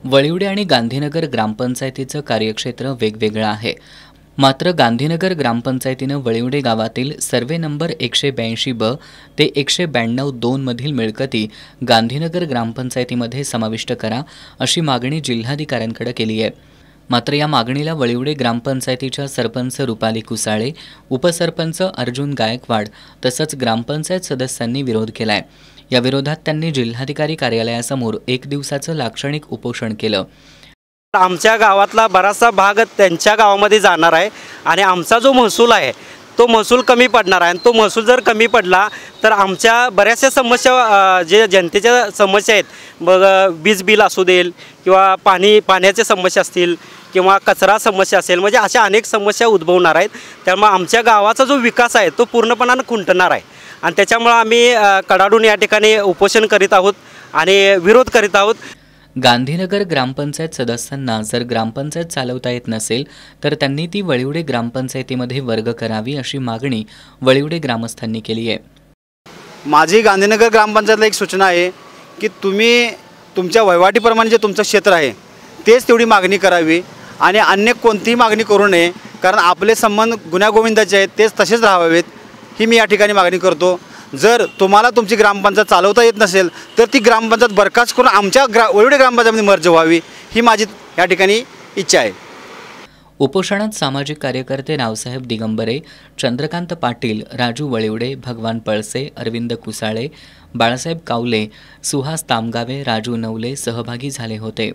वळिवडे आणि गांधीनगर ग्रामपंचायतीचं कार्यक्षेत्र वेगवेगळं आहे. मात्र गांधीनगर ग्रामपंचायतीनं वळिवडे गावातील सर्वे नंबर 182 ते 192 मधील मिळकती गांधीनगर ग्रामपंचायतीमध्ये समाविष्ट करा अशी मागणी जिल्हाधिकाऱ्यांकडे केली आहे. मात्र या मागणीला वळिवडे ग्रामपंचायतीच्या सरपंच रुपाली कुसाळे, उपसरपंच अर्जुन गायकवाड तसंच ग्रामपंचायत सदस्यांनी विरोध केलाय. या विरोधात त्यांनी जिल्हाधिकारी कार्यालयासमोर 1 दिवसाचं लाक्षणिक उपोषण केलं. आमच्या गावातला बराचसा भाग त्यांच्या गावामध्ये जाणार आहे आणि आमचा जो महसूल आहे तो महसूल कमी पडणार आहे आणि तो महसूल जर कमी पडला तर आमच्या बऱ्याचशा समस्या जे जनतेच्या समस्या आहेत, मग वीज बिल असू देल किंवा पाण्याच्या समस्या असतील किंवा कचरा समस्या असेल, म्हणजे अशा अनेक समस्या उद्भवणार आहेत. त्यामुळे आमच्या गावाचा जो विकास आहे तो पूर्णपणाने खुंटणार आहे आणि त्याच्यामुळे आम्ही कडाडून या ठिकाणी उपोषण करीत आहोत आणि विरोध करीत आहोत. गांधीनगर ग्रामपंचायत सदस्यांना जर ग्रामपंचायत चालवता येत नसेल तर त्यांनी ती वळिवडे ग्रामपंचायतीमध्ये वर्ग करावी अशी मागणी वळिवडे ग्रामस्थांनी केली आहे. माझी गांधीनगर ग्रामपंचायतला एक सूचना आहे की तुम्ही तुमच्या वहिवाटीप्रमाणे जे तुमचं क्षेत्र आहे तेच तेवढी मागणी करावी आणि अन्य कोणतीही मागणी करू नये, कारण आपले संबंध गुण्यागोविंदाचे आहेत तेच तसेच राहावेत ही मी या ठिकाणी मागणी करतो. जर तुम्हाला तुमची ग्रामपंचायत चालवता येत नसेल तर ती ग्रामपंचायत बरखास्त करून आमच्या वळिवडे ग्रामपंचायतीमध्ये मर्ज व्हावी ही माझी या ठिकाणी इच्छा आहे. उपोषणात सामाजिक कार्यकर्ते रावसाहेब दिगंबरे, चंद्रकांत पाटील, राजू वळिवडे, भगवान पळसे, अरविंद कुसाळे, बाळासाहेब कावले, सुहास तामगावे, राजू नवले सहभागी झाले होते.